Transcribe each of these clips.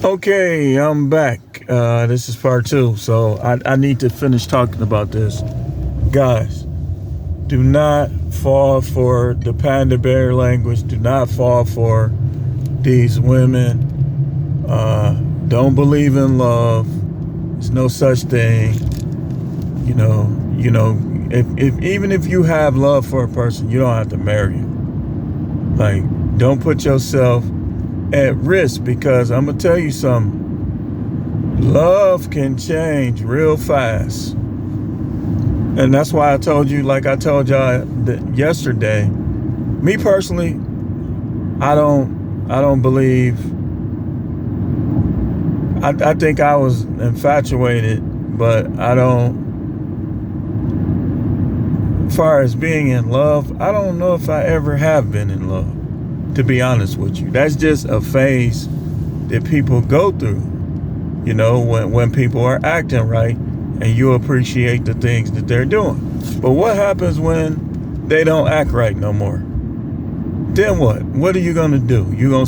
Okay, I'm back. This is part two. So I need to finish talking about this. Guys, do not fall for the panda bear language. Do not fall for these women. Don't believe in love. There's no such thing. If even if you have love for a person, you don't have to marry him. Like, don't put yourself at risk, because I'm gonna tell you something. Love can change real fast, and that's why I told you, like I told y'all yesterday. Me personally, I don't believe. I think I was infatuated, but I don't. As far as being in love, I don't know if I ever have been in love. To be honest with you, that's just a phase that people go through. When people are acting right, and you appreciate the things that they're doing. But what happens when they don't act right no more? Then what? What are you gonna do? You gonna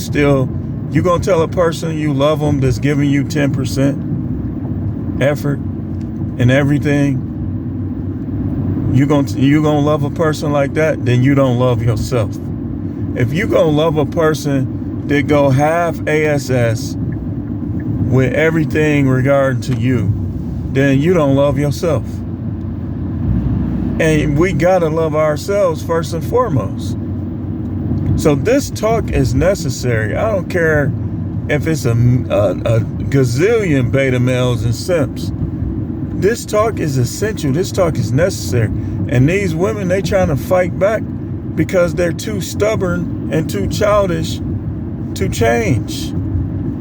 tell a person you love them that's giving you 10% effort and everything? You gonna love a person like that? Then you don't love yourself. If you gonna love a person that go half ASS with everything regarding to you, then you don't love yourself. And we gotta love ourselves first and foremost. So this talk is necessary. I don't care if it's a gazillion beta males and simps. This talk is essential. This talk is necessary. And these women, they trying to fight back because they're too stubborn and too childish to change.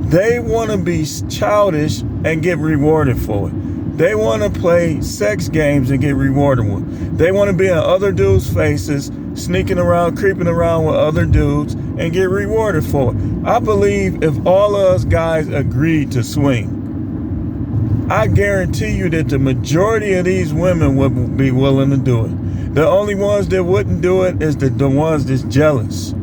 They want to be childish and get rewarded for it. They want to play sex games and get rewarded with it. They want to be in other dudes' faces, sneaking around, creeping around with other dudes, and get rewarded for it. I believe if all of us guys agreed to swing, I guarantee you that the majority of these women would be willing to do it. The only ones that wouldn't do it is the ones that's jealous.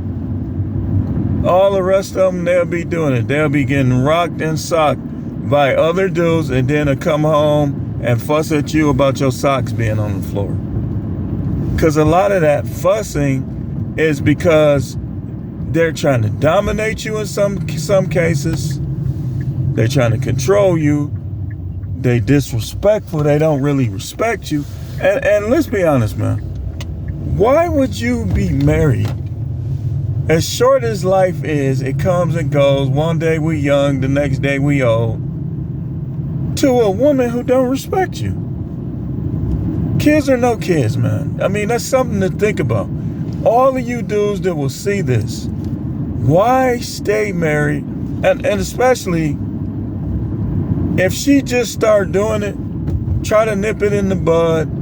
All the rest of them, they'll be doing it. They'll be getting rocked and socked by other dudes, and then they'll come home and fuss at you about your socks being on the floor. Because a lot of that fussing is because they're trying to dominate you in some cases. They're trying to control you. They disrespectful. They don't really respect you. And let's be honest, man. Why would you be married? As short as life is, it comes and goes. One day we young, the next day we old. To a woman who don't respect you. Kids or no kids, man. I mean, that's something to think about. All of you dudes that will see this, why stay married? And especially if she just start doing it, try to nip it in the bud.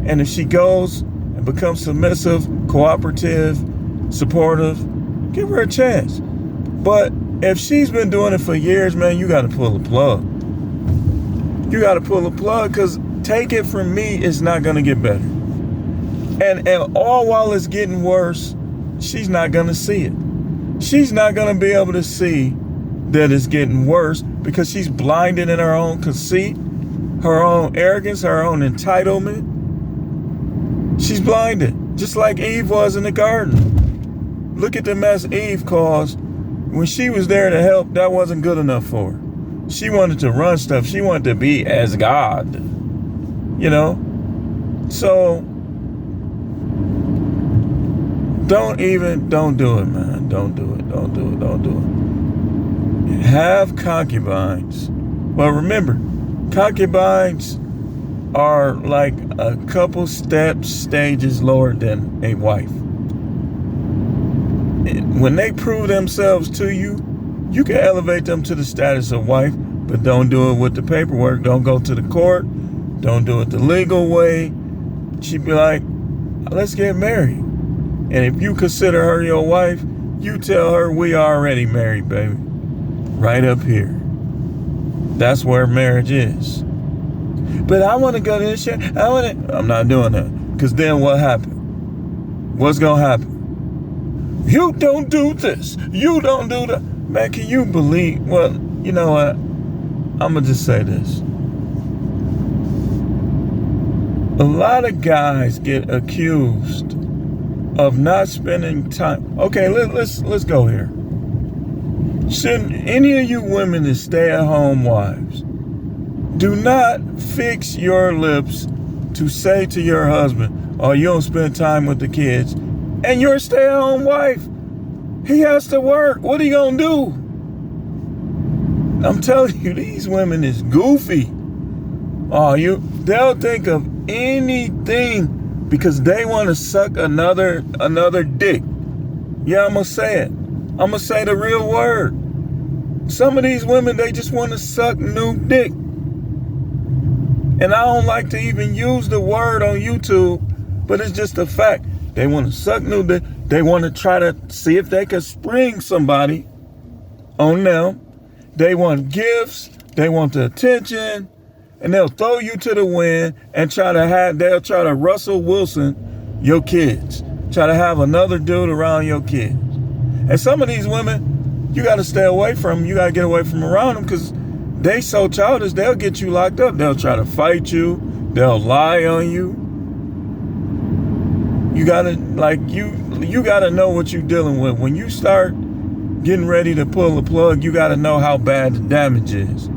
And if she goes and becomes submissive, cooperative, supportive, give her a chance. But if she's been doing it for years, man, you got to pull the plug. You got to pull the plug, because take it from me, it's not going to get better. And all while it's getting worse, she's not going to see it. She's not going to be able to see that it's getting worse, because she's blinded in her own conceit, her own arrogance, her own entitlement. She's blinded, just like Eve was in the garden. Look at the mess Eve caused. When she was there to help, that wasn't good enough for her. She wanted to run stuff. She wanted to be as God, So don't do it, man. Don't do it. Have concubines. Well, remember, concubines are like a couple stages lower than a wife. When they prove themselves to you, you can elevate them to the status of wife, but don't do it with the paperwork. Don't go to the court. Don't do it the legal way. She'd be like, let's get married. And if you consider her your wife, you tell her we already married, baby. Right up here. That's where marriage is. But I want to go to this shit. I'm not doing that. Because then what happened? What's going to happen? You don't do this. You don't do that. Man, can you believe? Well, You know what? I'm going to just say this. A lot of guys get accused of not spending time. Okay, let's go here. Shouldn't any of you women that stay-at-home wives, do not fix your lips to say to your husband, oh, you don't spend time with the kids, and you're a stay-at-home wife. He has to work. What are you gonna do? I'm telling you, these women is goofy. Oh, they'll think of anything because they want to suck another dick. Yeah, I'm gonna say it. I'm gonna say the real word. Some of these women, they just want to suck new dick. And I don't like to even use the word on YouTube, but it's just a fact. They want to suck new dick. They want to try to see if they can spring somebody on them. They want gifts. They want the attention. And they'll throw you to the wind and they'll try to Russell Wilson your kids. Try to have another dude around your kids. And some of these women, you got to stay away from them. You got to get away from around them because they so childish, they'll get you locked up. They'll try to fight you. They'll lie on you. You got to, you got to know what you're dealing with. When you start getting ready to pull the plug, you got to know how bad the damage is.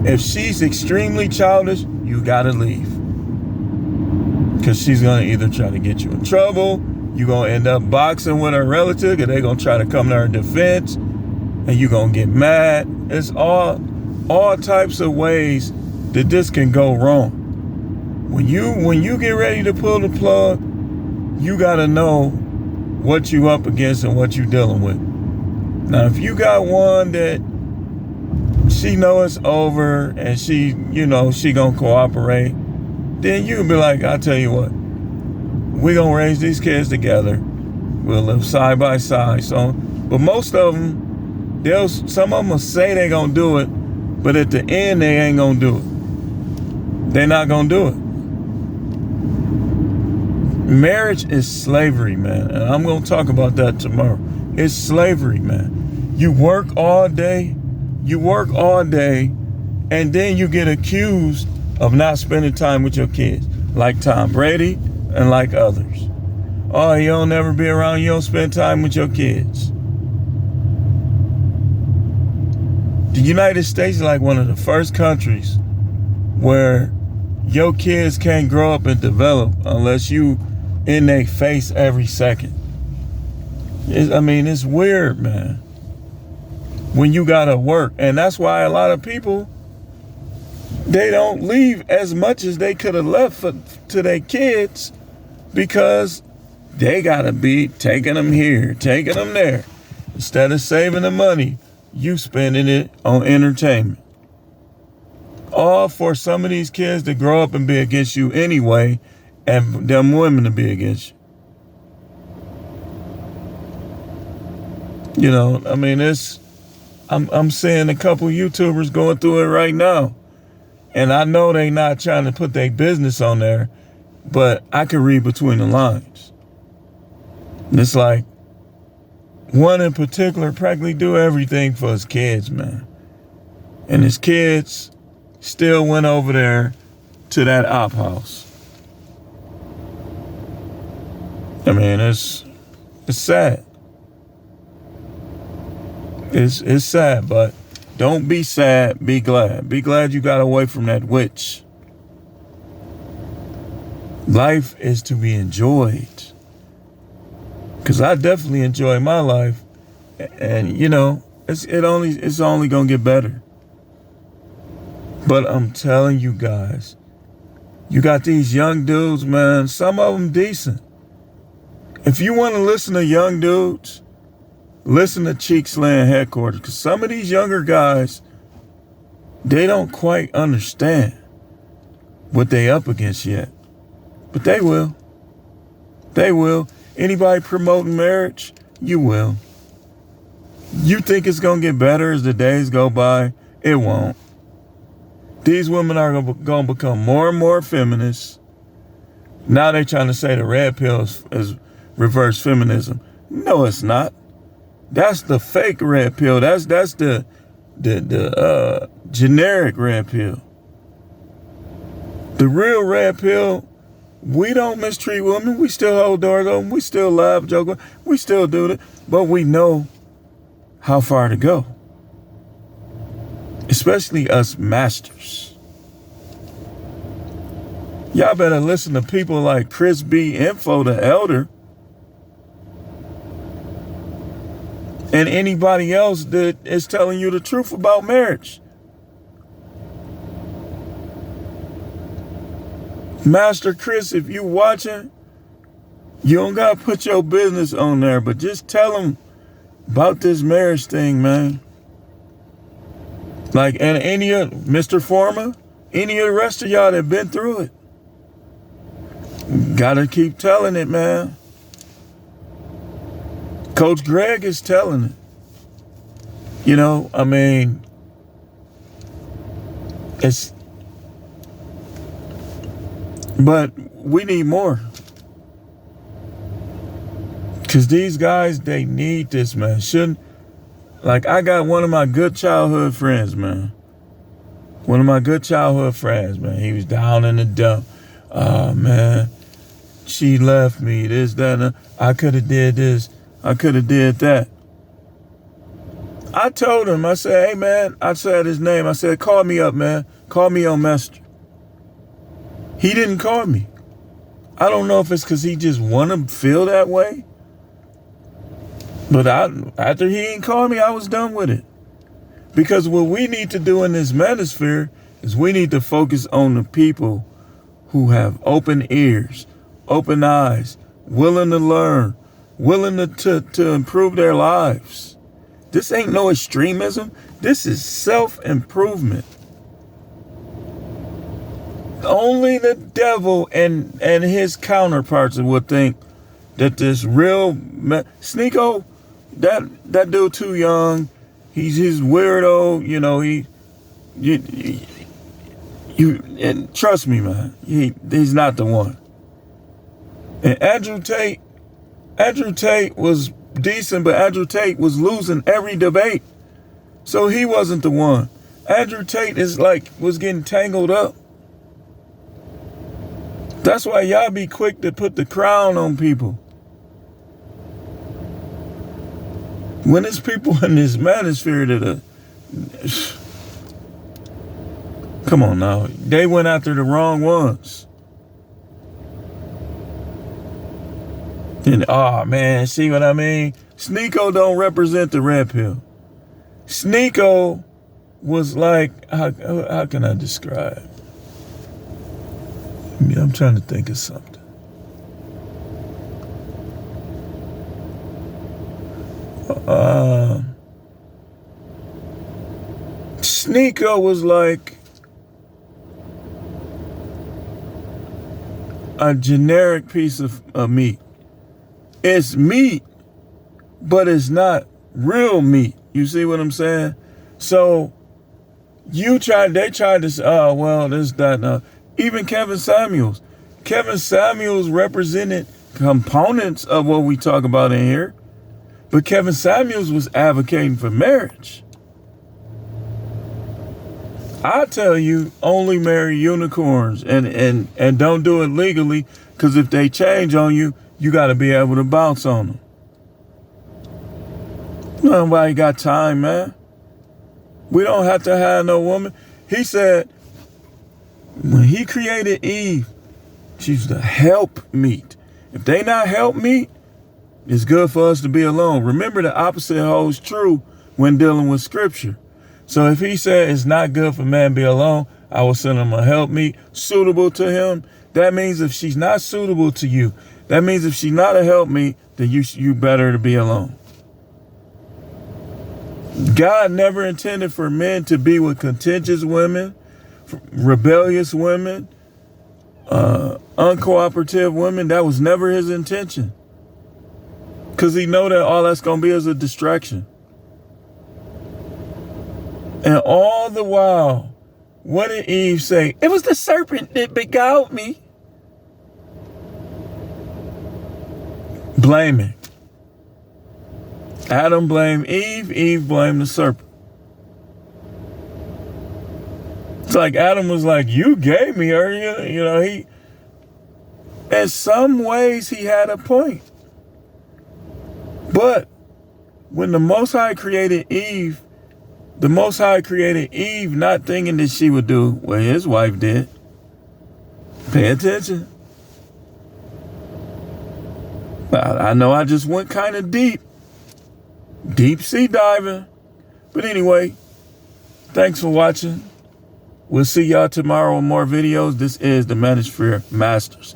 If she's extremely childish, you gotta leave. Because she's gonna either try to get you in trouble, you're gonna end up boxing with her relative, and they're gonna try to come to her defense, and you're gonna get mad. It's all types of ways that this can go wrong. When you get ready to pull the plug, you gotta know what you up against and what you dealing with. Now, if you got one that she know it's over and she gonna cooperate, then you can be like, I'll tell you what, we gonna raise these kids together. We'll live side by side. So, but most of them, some of them will say they gonna do it, but at the end they ain't gonna do it. They're not gonna do it. Marriage is slavery, man. And I'm gonna talk about that tomorrow. It's slavery, man. You work all day, and then you get accused of not spending time with your kids, like Tom Brady and like others. Oh, you don't never be around, you don't spend time with your kids. The United States is like one of the first countries where your kids can't grow up and develop unless you in their face every second. It's weird, man. When you gotta work. And that's why a lot of people, they don't leave as much as they could have left to their kids because they gotta be taking them here, taking them there. Instead of saving the money, you spending it on entertainment. All for some of these kids to grow up and be against you anyway, and them women to be against you. I'm seeing a couple YouTubers going through it right now. And I know they not trying to put their business on there, but I can read between the lines. And it's like, one in particular practically do everything for his kids, man. And his kids still went over there to that op house. It's sad. It's sad, but don't be sad, be glad. Be glad you got away from that witch. Life is to be enjoyed. Because I definitely enjoy my life. And, it's only going to get better. But I'm telling you guys, you got these young dudes, man, some of them decent. If you want to listen to young dudes, listen to Cheek Slaying Headquarters, because some of these younger guys, they don't quite understand what they up against yet. But they will. They will. Anybody promoting marriage, you will. You think it's going to get better as the days go by? It won't. These women are going to become more and more feminists. Now they're trying to say the red pill is reverse feminism. No, it's not. That's the fake red pill. That's the the generic red pill. The real red pill, we don't mistreat women. We still hold doors open. We still laugh, joke. We still do it. But we know how far to go. Especially us masters. Y'all better listen to people like Chris B. Info, the elder. And anybody else that is telling you the truth about marriage. Master Chris, if you watching, you don't got to put your business on there, but just tell them about this marriage thing, man. Like, and any of Mr. Former, any of the rest of y'all that been through it. Gotta keep telling it, man. Coach Greg is telling it. You know, I mean, but we need more. Because these guys, they need this, man. Like, I got one of my good childhood friends, man. One of my good childhood friends, man. He was down in the dump. Oh, man. She left me, this, that, and I could have did this. I could have did that. I told him, I said, hey, man, I said his name. I said, call me up, man. Call me on Messenger. He didn't call me. I don't know if it's because he just want to feel that way. But after he didn't call me, I was done with it. Because what we need to do in this manosphere is we need to focus on the people who have open ears, open eyes, willing to learn, willing to improve their lives. This ain't no extremism. This is self-improvement. Only the devil and his counterparts would think that this real Sneeko, that dude too young. He's weirdo. You know, and trust me, man. He's not the one. And Andrew Tate was decent, but Andrew Tate was losing every debate. So he wasn't the one. Andrew Tate was getting tangled up. That's why y'all be quick to put the crown on people. When there's people in this manosphere that come on now, they went after the wrong ones. And man, see what I mean? Sneeko don't represent the red pill. Sneeko was like, how can I describe? I'm trying to think of something. Sneeko was like a generic piece of meat. It's meat, but it's not real meat. You see what I'm saying? So they tried to say, this, that, no. Even Kevin Samuels. Kevin Samuels represented components of what we talk about in here. But Kevin Samuels was advocating for marriage. I tell you, only marry unicorns and don't do it legally, because if they change on you, you got to be able to bounce on them. Nobody got time, man. We don't have to have no woman. He said, when he created Eve, she's the helpmeet. If they not helpmeet, it's good for us to be alone. Remember, the opposite holds true when dealing with scripture. So if he said it's not good for man to be alone, I will send him a helpmeet suitable to him. That means if she's not suitable to you, that means if she's not a helpmeet, then you better to be alone. God never intended for men to be with contentious women, rebellious women, uncooperative women. That was never his intention. Because he know that all that's going to be is a distraction. And all the while, what did Eve say? It was the serpent that beguiled me. Blaming. Adam blamed Eve. Eve blamed the serpent. It's like Adam was like, you gave me her. You know, in some ways he had a point. But when the Most High created Eve, the Most High created Eve not thinking that she would do what his wife did. Pay attention. I know I just went kind of deep sea diving. But anyway, thanks for watching. We'll see y'all tomorrow with more videos. This is the Manosphere Masters.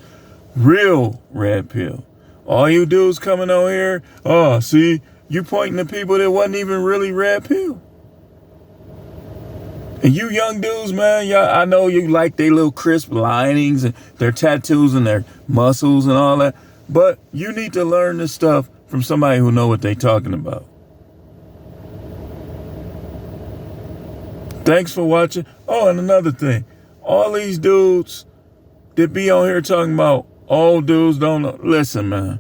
Real red pill. All you dudes coming on here, oh, see, you pointing to people that wasn't even really red pill. And you young dudes, man, y'all, I know you like their little crisp linings and their tattoos and their muscles and all that. But you need to learn this stuff from somebody who know what they talking about. Thanks for watching. Oh, and another thing. All these dudes that be on here talking about old dudes don't know. Listen, man.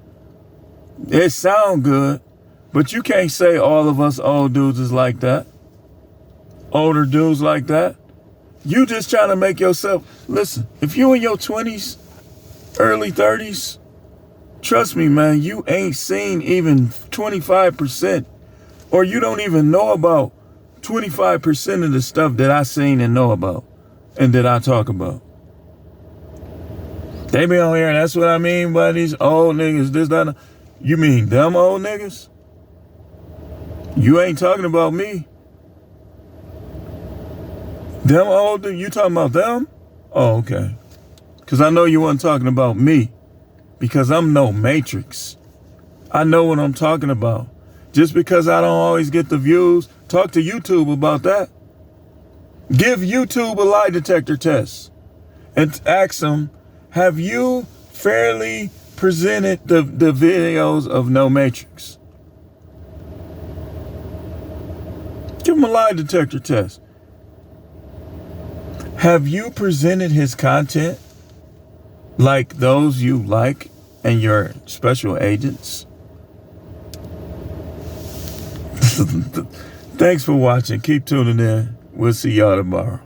It sound good, but you can't say all of us old dudes is like that. Older dudes like that. You just trying to make yourself... Listen, if you in your 20s, early 30s, trust me, man, you ain't seen even 25%, or you don't even know about 25% of the stuff that I seen and know about and that I talk about. They be on here, and that's what I mean by these old niggas, this, that. You mean them old niggas? You ain't talking about me. Them old, you talking about them? Oh, okay. Because I know you wasn't talking about me. Because I'm no Matrix. I know what I'm talking about. Just because I don't always get the views, talk to YouTube about that. Give YouTube a lie detector test. And ask them, have you fairly presented the videos of No Matrix? Give them a lie detector test. Have you presented his content like those you like and your special agents? Thanks for watching. Keep tuning in. We'll see y'all tomorrow.